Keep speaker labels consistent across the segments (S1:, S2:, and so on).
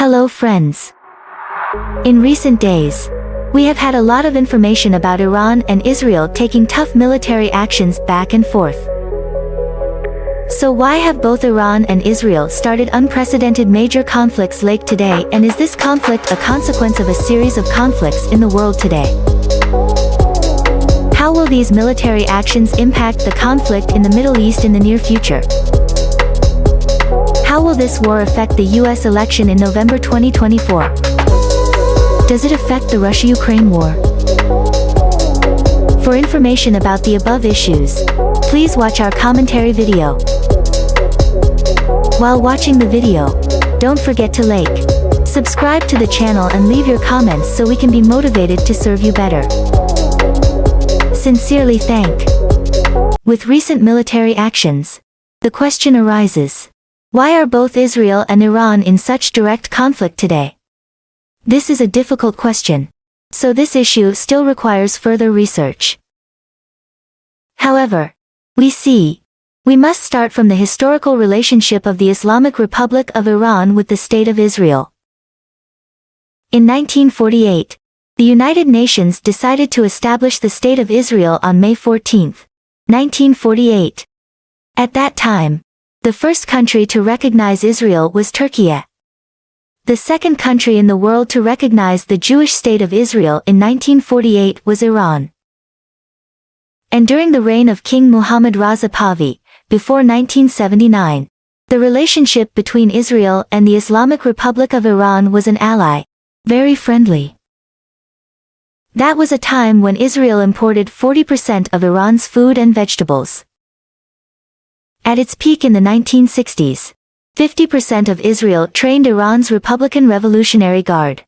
S1: Hello friends. In recent days, we have had a lot of information about Iran and Israel taking tough military actions back and forth. So why have both Iran and Israel started unprecedented major conflicts like today, and is this conflict a consequence of a series of conflicts in the world today? How will these military actions impact the conflict in the Middle East in the near future? How will this war affect the US election in November 2024? Does it affect the Russia-Ukraine war? For information about the above issues, please watch our commentary video. While watching the video, don't forget to like, subscribe to the channel and leave your comments so we can be motivated to serve you better. Sincerely thank. With recent military actions, the question arises, why are both Israel and Iran in such direct conflict today? This is a difficult question, so this issue still requires further research. However, we must start from the historical relationship of the Islamic Republic of Iran with the State of Israel. In 1948, the United Nations decided to establish the State of Israel on May 14, 1948. At that time, the first country to recognize Israel was Turkey. The second country in the world to recognize the Jewish state of Israel in 1948 was Iran. And during the reign of King Muhammad Reza Pahlavi, before 1979, the relationship between Israel and the Islamic Republic of Iran was an ally, very friendly. That was a time when Israel imported 40% of Iran's food and vegetables. At its peak in the 1960s, 50% of Israel trained Iran's Republican Revolutionary Guard.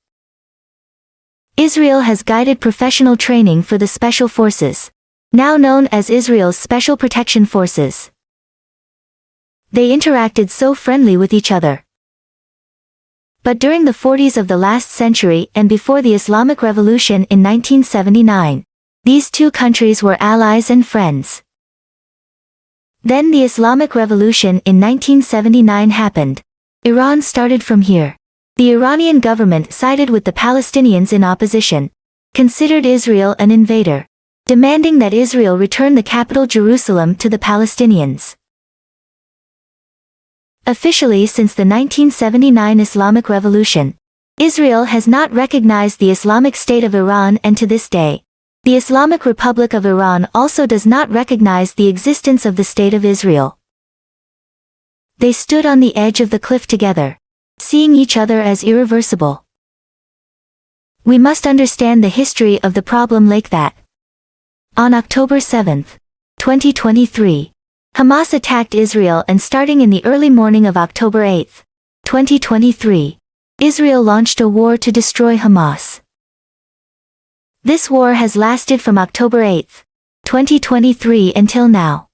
S1: Israel has guided professional training for the Special Forces, now known as Israel's Special Protection Forces. They interacted so friendly with each other. But during the 40s of the last century and before the Islamic Revolution in 1979, these two countries were allies and friends. Then the Islamic Revolution in 1979 happened. Iran started from here. The Iranian government sided with the Palestinians in opposition, considered Israel an invader, demanding that Israel return the capital Jerusalem to the Palestinians. Officially since the 1979 Islamic Revolution, Israel has not recognized the Islamic State of Iran, and to this day, the Islamic Republic of Iran also does not recognize the existence of the State of Israel. They stood on the edge of the cliff together, seeing each other as irreversible. We must understand the history of the problem like that. On October 7, 2023, Hamas attacked Israel, and starting in the early morning of October 8, 2023, Israel launched a war to destroy Hamas. This war has lasted from October 8, 2023 until now.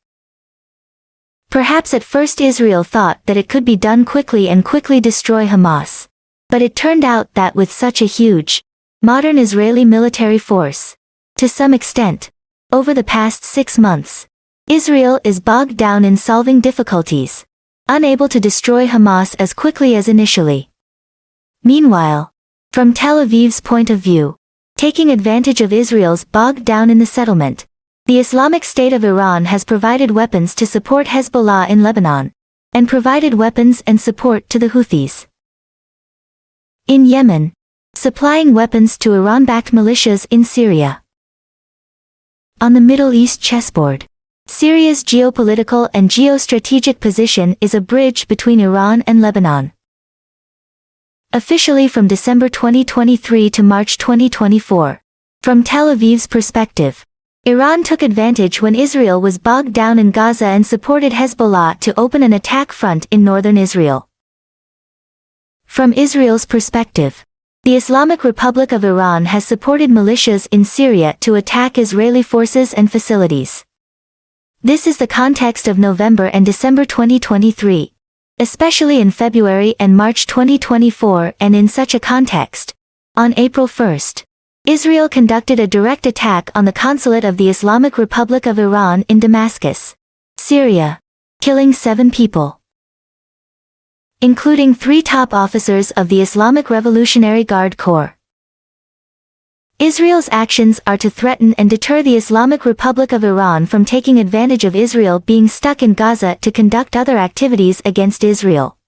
S1: Perhaps at first Israel thought that it could be done quickly and quickly destroy Hamas, but it turned out that with such a huge, modern Israeli military force, to some extent, over the past 6 months, Israel is bogged down in solving difficulties, unable to destroy Hamas as quickly as initially. Meanwhile, from Tel Aviv's point of view, taking advantage of Israel's bogged down in the settlement, the Islamic State of Iran has provided weapons to support Hezbollah in Lebanon, and provided weapons and support to the Houthis in Yemen, supplying weapons to Iran-backed militias in Syria. On the Middle East chessboard, Syria's geopolitical and geostrategic position is a bridge between Iran and Lebanon. Officially from December 2023 to March 2024, from Tel Aviv's perspective, Iran took advantage when Israel was bogged down in Gaza and supported Hezbollah to open an attack front in northern Israel. From Israel's perspective, the Islamic Republic of Iran has supported militias in Syria to attack Israeli forces and facilities. This is the context of November and December 2023. Especially in February and March 2024, and in such a context, on April 1, Israel conducted a direct attack on the consulate of the Islamic Republic of Iran in Damascus, Syria, killing 7 people. including 3 top officers of the Islamic Revolutionary Guard Corps. Israel's actions are to threaten and deter the Islamic Republic of Iran from taking advantage of Israel being stuck in Gaza to conduct other activities against Israel.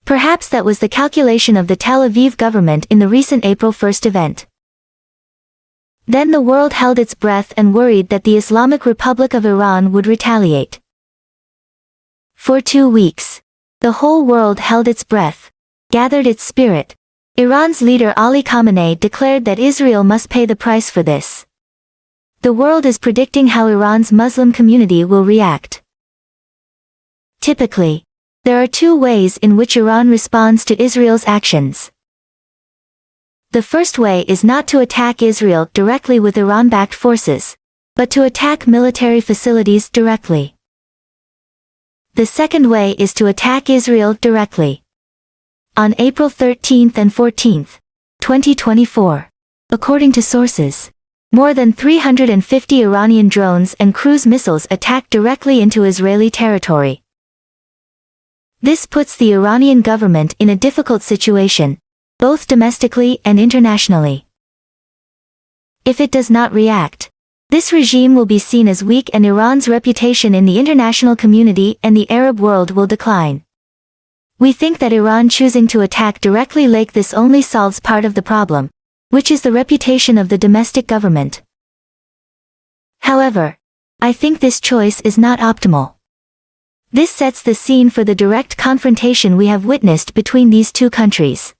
S1: Perhaps that was the calculation of the Tel Aviv government in the recent April 1 event. Then the world held its breath and worried that the Islamic Republic of Iran would retaliate. For 2 weeks, the whole world held its breath, gathered its spirit. Iran's leader Ali Khamenei declared that Israel must pay the price for this. The world is predicting how Iran's Muslim community will react. Typically, there are 2 ways in which Iran responds to Israel's actions. The first way is not to attack Israel directly with Iran-backed forces, but to attack military facilities directly. The second way is to attack Israel directly. On April 13 and 14, 2024, according to sources, more than 350 Iranian drones and cruise missiles attacked directly into Israeli territory. This puts the Iranian government in a difficult situation, both domestically and internationally. If it does not react, this regime will be seen as weak and Iran's reputation in the international community and the Arab world will decline. We think that Iran choosing to attack directly like this only solves part of the problem, which is the reputation of the domestic government. However, I think this choice is not optimal. This sets the scene for the direct confrontation we have witnessed between these 2 countries.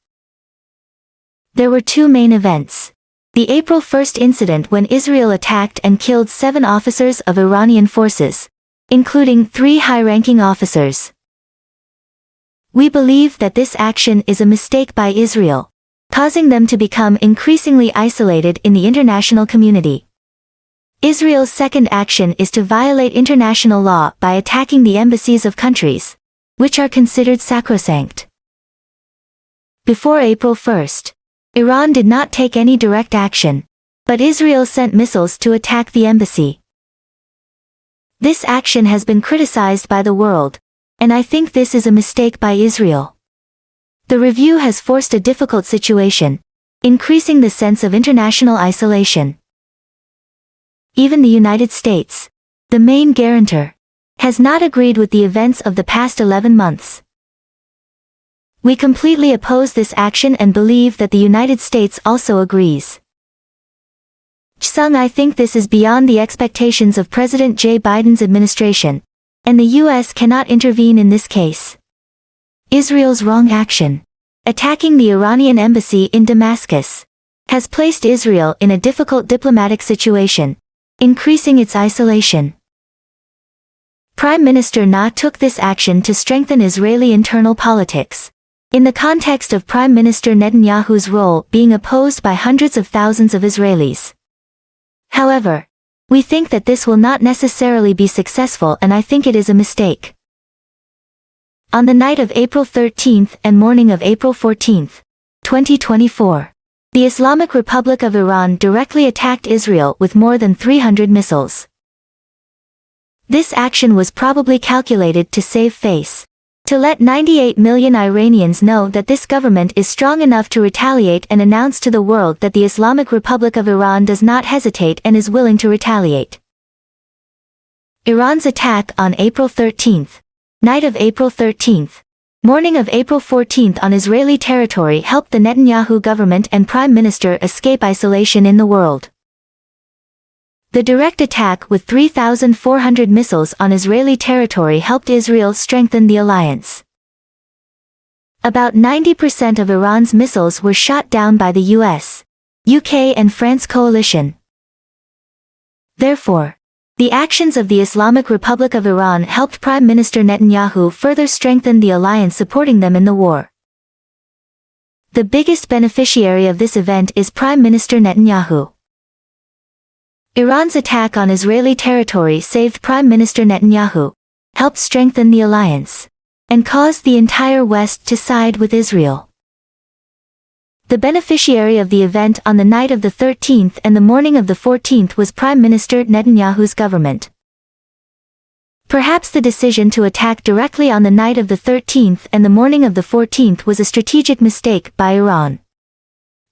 S1: There were 2 main events. The April 1 incident when Israel attacked and killed 7 officers of Iranian forces, including 3 high-ranking officers. We believe that this action is a mistake by Israel, causing them to become increasingly isolated in the international community. Israel's second action is to violate international law by attacking the embassies of countries, which are considered sacrosanct. Before April 1, Iran did not take any direct action, but Israel sent missiles to attack the embassy. This action has been criticized by the world, and I think this is a mistake by Israel. The review has forced a difficult situation, increasing the sense of international isolation. Even the United States, the main guarantor, has not agreed with the events of the past 11 months. We completely oppose this action and believe that the United States also agrees. I think this is beyond the expectations of President Joe Biden's administration, and the U.S. cannot intervene in this case. Israel's wrong action, attacking the Iranian embassy in Damascus, has placed Israel in a difficult diplomatic situation, increasing its isolation. Prime Minister Na took this action to strengthen Israeli internal politics, in the context of Prime Minister Netanyahu's role being opposed by hundreds of thousands of Israelis. However, we think that this will not necessarily be successful and I think it is a mistake. On the night of April 13 and morning of April 14, 2024, the Islamic Republic of Iran directly attacked Israel with more than 300 missiles. This action was probably calculated to save face, to let 98 million Iranians know that this government is strong enough to retaliate and announce to the world that the Islamic Republic of Iran does not hesitate and is willing to retaliate. Iran's attack on April 13, night of April 13, morning of April 14 on Israeli territory helped the Netanyahu government and Prime Minister escape isolation in the world. The direct attack with 3,400 missiles on Israeli territory helped Israel strengthen the alliance. About 90% of Iran's missiles were shot down by the US, UK and France coalition. Therefore, the actions of the Islamic Republic of Iran helped Prime Minister Netanyahu further strengthen the alliance supporting them in the war. The biggest beneficiary of this event is Prime Minister Netanyahu. Iran's attack on Israeli territory saved Prime Minister Netanyahu, helped strengthen the alliance, and caused the entire West to side with Israel. The beneficiary of the event on the night of the 13th and the morning of the 14th was Prime Minister Netanyahu's government. Perhaps the decision to attack directly on the night of the 13th and the morning of the 14th was a strategic mistake by Iran,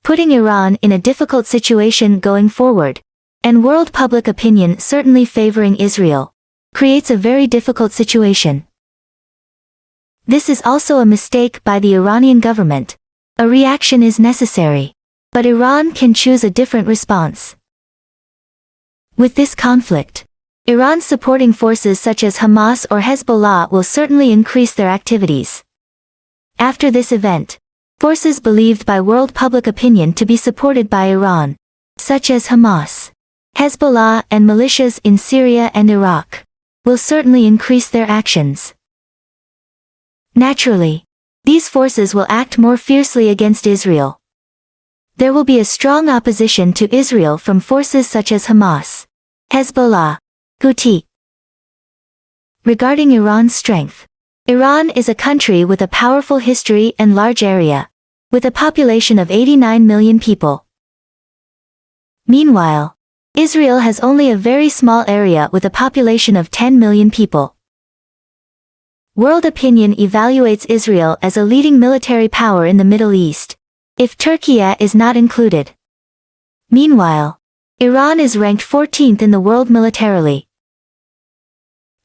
S1: putting Iran in a difficult situation going forward, and world public opinion certainly favoring Israel, creates a very difficult situation. This is also a mistake by the Iranian government. A reaction is necessary, but Iran can choose a different response. With this conflict, Iran's supporting forces such as Hamas or Hezbollah will certainly increase their activities. After this event, forces believed by world public opinion to be supported by Iran, such as Hamas, Hezbollah and militias in Syria and Iraq, will certainly increase their actions. Naturally, these forces will act more fiercely against Israel. There will be a strong opposition to Israel from forces such as Hamas, Hezbollah, Houthi. Regarding Iran's strength, Iran is a country with a powerful history and large area, with a population of 89 million people. Meanwhile, Israel has only a very small area with a population of 10 million people. World opinion evaluates Israel as a leading military power in the Middle East, if Turkey is not included. Meanwhile, Iran is ranked 14th in the world militarily.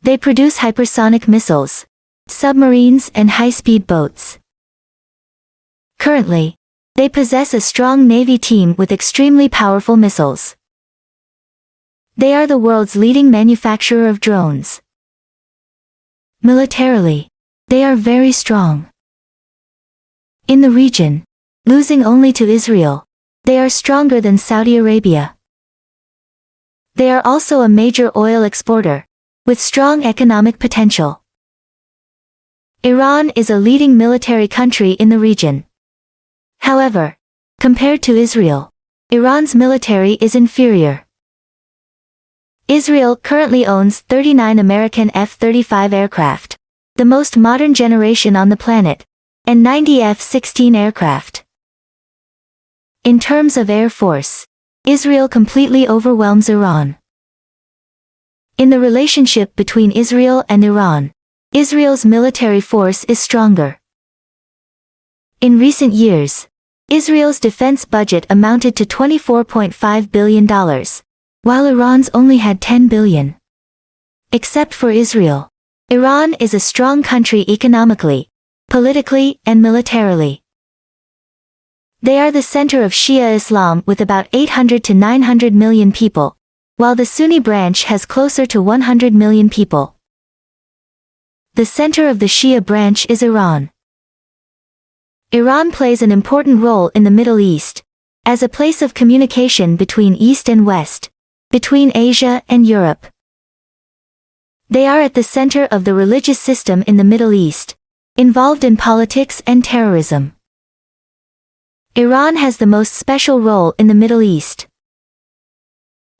S1: They produce hypersonic missiles, submarines and high-speed boats. Currently, they possess a strong navy team with extremely powerful missiles. They are the world's leading manufacturer of drones. Militarily, they are very strong. In the region, losing only to Israel, they are stronger than Saudi Arabia. They are also a major oil exporter, with strong economic potential. Iran is a leading military country in the region. However, compared to Israel, Iran's military is inferior. Israel currently owns 39 American F-35 aircraft, the most modern generation on the planet, and 90 F-16 aircraft. In terms of air force, Israel completely overwhelms Iran. In the relationship between Israel and Iran, Israel's military force is stronger. In recent years, Israel's defense budget amounted to $24.5 billion. While Iran's only had 10 billion. Except for Israel, Iran is a strong country economically, politically and militarily. They are the center of Shia Islam with about 800 to 900 million people, while the Sunni branch has closer to 100 million people. The center of the Shia branch is Iran. Iran plays an important role in the Middle East, as a place of communication between East and West, between Asia and Europe. They are at the center of the religious system in the Middle East, involved in politics and terrorism. Iran has the most special role in the Middle East.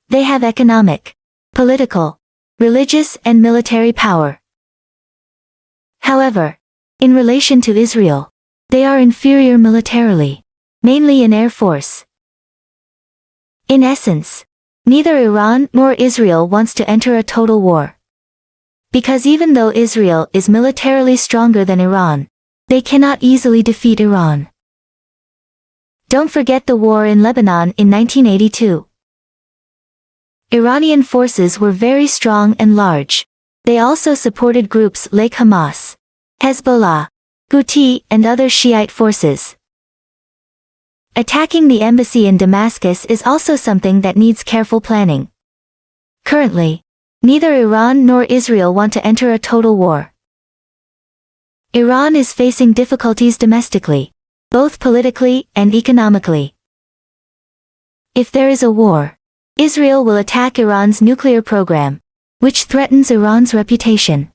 S1: They have economic, political, religious and military power. However, in relation to Israel, they are inferior militarily, mainly in air force. In essence, neither Iran nor Israel wants to enter a total war. Because even though Israel is militarily stronger than Iran, they cannot easily defeat Iran. Don't forget the war in Lebanon in 1982. Iranian forces were very strong and large. They also supported groups like Hamas, Hezbollah, Houthi and other Shiite forces. Attacking the embassy in Damascus is also something that needs careful planning. Currently, neither Iran nor Israel want to enter a total war. Iran is facing difficulties domestically, both politically and economically. If there is a war, Israel will attack Iran's nuclear program, which threatens Iran's reputation.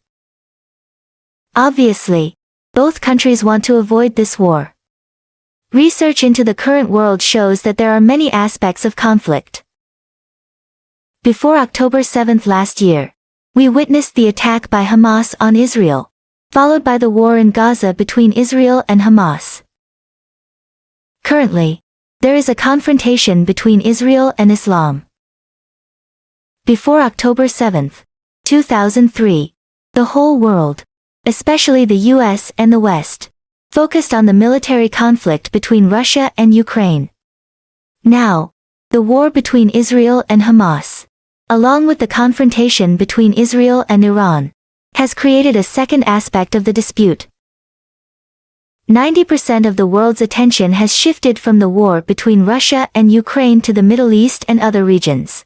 S1: Obviously, both countries want to avoid this war. Research into the current world shows that there are many aspects of conflict. Before October 7 last year, we witnessed the attack by Hamas on Israel, followed by the war in Gaza between Israel and Hamas. Currently, there is a confrontation between Israel and Islam. Before October 7, 2003, The whole world, especially the US and the West, focused on the military conflict between Russia and Ukraine. Now, the war between Israel and Hamas, along with the confrontation between Israel and Iran, has created a second aspect of the dispute. 90% of the world's attention has shifted from the war between Russia and Ukraine to the Middle East and other regions.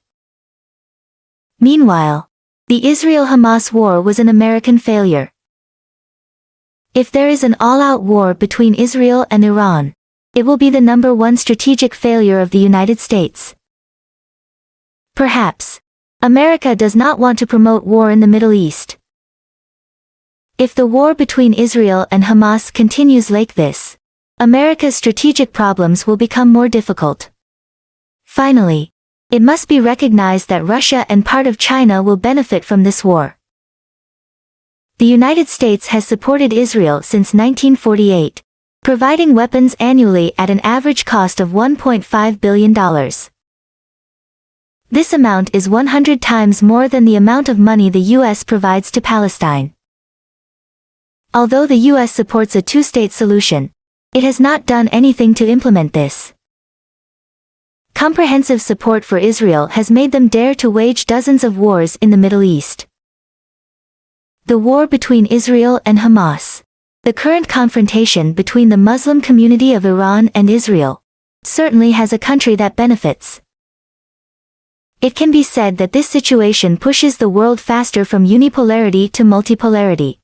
S1: Meanwhile, the Israel-Hamas war was an American failure. If there is an all-out war between Israel and Iran, it will be the number one strategic failure of the United States. Perhaps, America does not want to promote war in the Middle East. If the war between Israel and Hamas continues like this, America's strategic problems will become more difficult. Finally, it must be recognized that Russia and part of China will benefit from this war. The United States has supported Israel since 1948, providing weapons annually at an average cost of $1.5 billion. This amount is 100 times more than the amount of money the U.S. provides to Palestine. Although the U.S. supports a two-state solution, it has not done anything to implement this. Comprehensive support for Israel has made them dare to wage dozens of wars in the Middle East. The war between Israel and Hamas, the current confrontation between the Muslim community of Iran and Israel, certainly has a country that benefits. It can be said that this situation pushes the world faster from unipolarity to multipolarity.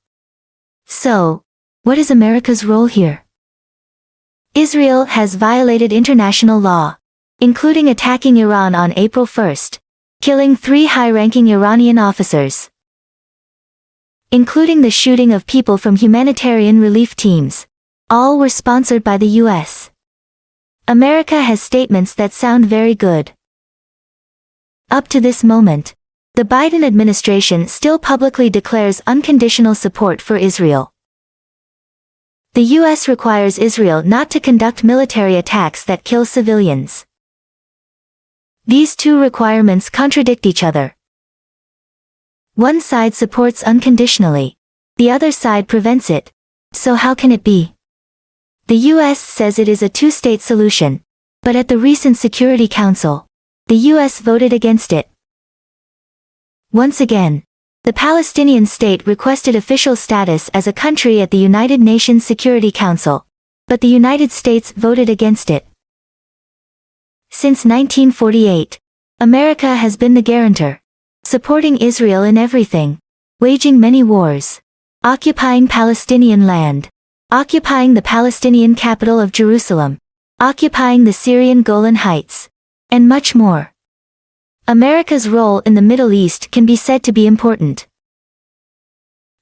S1: So, what is America's role here? Israel has violated international law, including attacking Iran on April 1st, killing 3 high-ranking Iranian officers, including the shooting of people from humanitarian relief teams. All were sponsored by the U.S. America has statements that sound very good. Up to this moment, the Biden administration still publicly declares unconditional support for Israel. The U.S. requires Israel not to conduct military attacks that kill civilians. These two requirements contradict each other. One side supports unconditionally, the other side prevents it, so how can it be? The U.S. says it is a two-state solution, but at the recent Security Council, the U.S. voted against it. Once again, the Palestinian state requested official status as a country at the United Nations Security Council, but the United States voted against it. Since 1948, America has been the guarantor, supporting Israel in everything, waging many wars, occupying Palestinian land, occupying the Palestinian capital of Jerusalem, occupying the Syrian Golan Heights, and much more. America's role in the Middle East can be said to be important.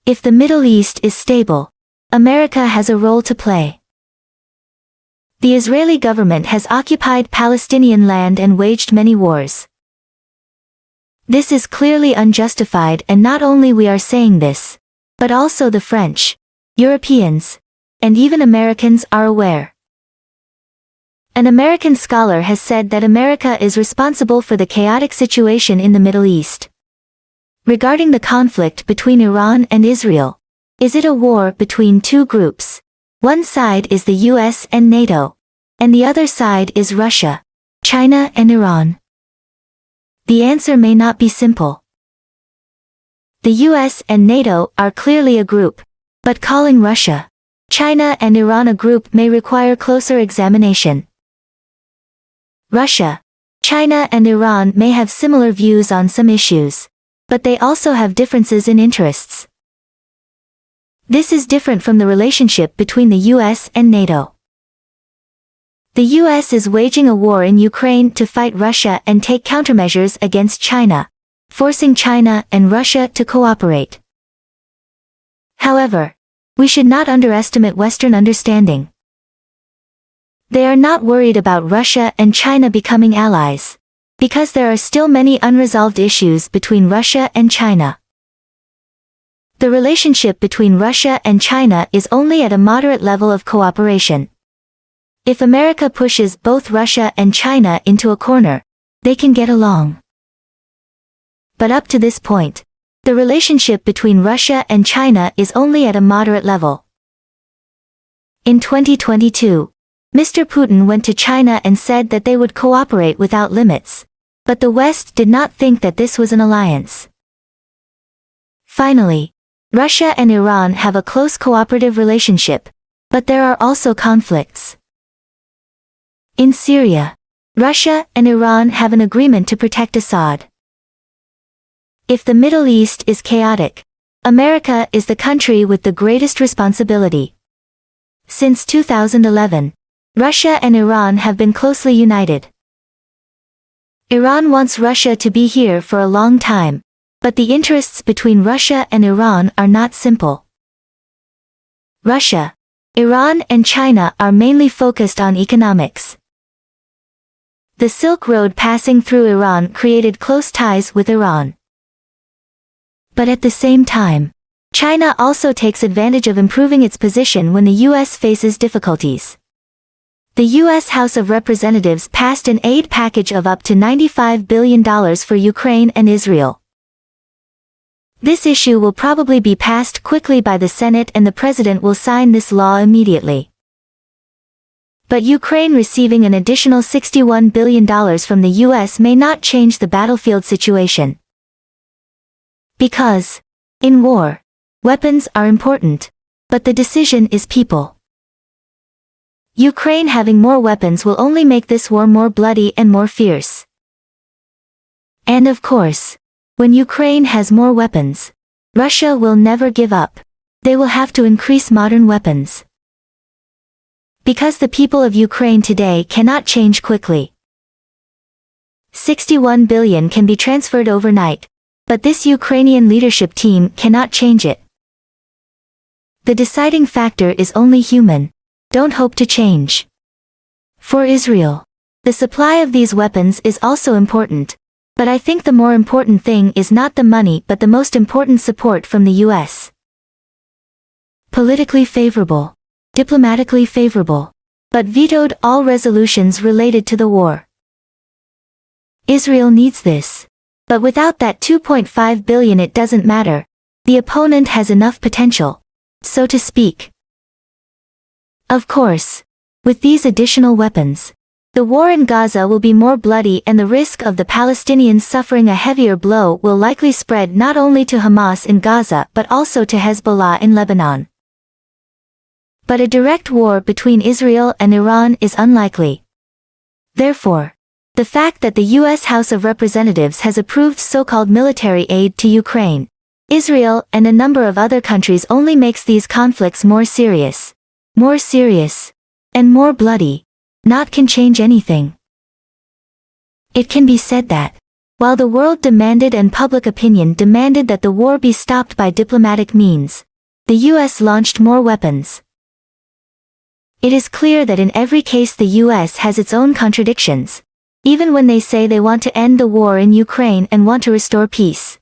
S1: If the Middle East is stable, America has a role to play. The Israeli government has occupied Palestinian land and waged many wars. This is clearly unjustified, and not only we are saying this, but also the French, Europeans, and even Americans are aware. An American scholar has said that America is responsible for the chaotic situation in the Middle East. Regarding the conflict between Iran and Israel, is it a war between two groups? One side is the US and NATO, and the other side is Russia, China and Iran. The answer may not be simple. The US and NATO are clearly a group, but calling Russia, China and Iran a group may require closer examination. Russia, China and Iran may have similar views on some issues, but they also have differences in interests. This is different from the relationship between the US and NATO. The US is waging a war in Ukraine to fight Russia and take countermeasures against China, forcing China and Russia to cooperate. However, we should not underestimate Western understanding. They are not worried about Russia and China becoming allies, because there are still many unresolved issues between Russia and China. The relationship between Russia and China is only at a moderate level of cooperation. If America pushes both Russia and China into a corner, they can get along. But up to this point, the relationship between Russia and China is only at a moderate level. In 2022, Mr. Putin went to China and said that they would cooperate without limits. But the West did not think that this was an alliance. Finally, Russia and Iran have a close cooperative relationship, but there are also conflicts. In Syria, Russia and Iran have an agreement to protect Assad. If the Middle East is chaotic, America is the country with the greatest responsibility. Since 2011, Russia and Iran have been closely united. Iran wants Russia to be here for a long time, but the interests between Russia and Iran are not simple. Russia, Iran and China are mainly focused on economics. The Silk Road passing through Iran created close ties with Iran. But at the same time, China also takes advantage of improving its position when the U.S. faces difficulties. The U.S. House of Representatives passed an aid package of up to $95 billion for Ukraine and Israel. This issue will probably be passed quickly by the Senate and the President will sign this law immediately. But Ukraine receiving an additional $61 billion from the U.S. may not change the battlefield situation. Because, in war, weapons are important, but the decision is people. Ukraine having more weapons will only make this war more bloody and more fierce. And of course, when Ukraine has more weapons, Russia will never give up. They will have to increase modern weapons. Because the people of Ukraine today cannot change quickly. 61 billion can be transferred overnight, but this Ukrainian leadership team cannot change it. The deciding factor is only human. Don't hope to change. For Israel, the supply of these weapons is also important, but I think the more important thing is not the money but the most important support from the U.S. Politically favorable, diplomatically favorable, but vetoed all resolutions related to the war. Israel needs this. But without that $2.5 billion it doesn't matter. The opponent has enough potential, so to speak. Of course, with these additional weapons, the war in Gaza will be more bloody and the risk of the Palestinians suffering a heavier blow will likely spread not only to Hamas in Gaza but also to Hezbollah in Lebanon. But a direct war between Israel and Iran is unlikely. Therefore, the fact that the U.S. House of Representatives has approved so-called military aid to Ukraine, Israel and a number of other countries only makes these conflicts more serious, and more bloody. Not can change anything. It can be said that, while the world demanded and public opinion demanded that the war be stopped by diplomatic means, the U.S. launched more weapons. It is clear that in every case the U.S. has its own contradictions, even when they say they want to end the war in Ukraine and want to restore peace.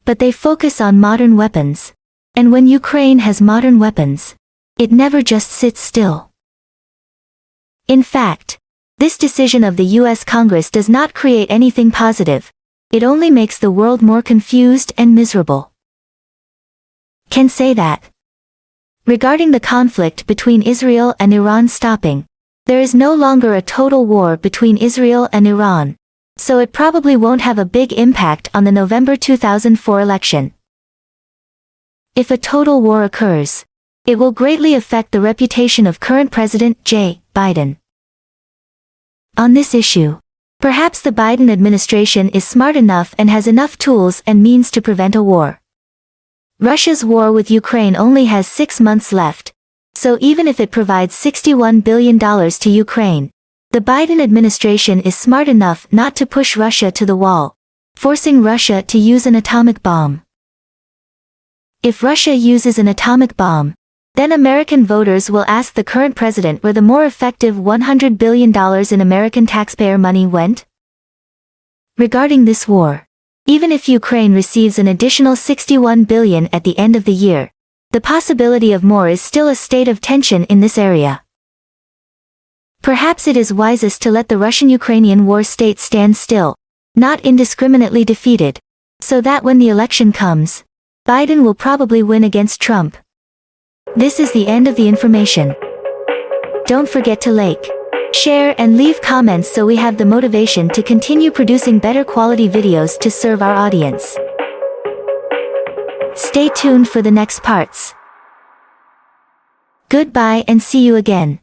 S1: But they focus on modern weapons. And when Ukraine has modern weapons, it never just sits still. In fact, this decision of the U.S. Congress does not create anything positive. It only makes the world more confused and miserable. Can say that. Regarding the conflict between Israel and Iran stopping, there is no longer a total war between Israel and Iran, so it probably won't have a big impact on the November 2004 election. If a total war occurs, it will greatly affect the reputation of current President Joe Biden. On this issue, perhaps the Biden administration is smart enough and has enough tools and means to prevent a war. Russia's war with Ukraine only has 6 months left, so even if it provides $61 billion to Ukraine, the Biden administration is smart enough not to push Russia to the wall, forcing Russia to use an atomic bomb. If Russia uses an atomic bomb, then American voters will ask the current president where the more effective $100 billion in American taxpayer money went. Regarding this war, even if Ukraine receives an additional $61 billion at the end of the year, the possibility of more is still a state of tension in this area. Perhaps it is wisest to let the Russian-Ukrainian war state stand still, not indiscriminately defeated, So that when the election comes, Biden will probably win against Trump. This is the end of the information. Don't forget to like, share and leave comments so we have the motivation to continue producing better quality videos to serve our audience. Stay tuned for the next parts. Goodbye and see you again.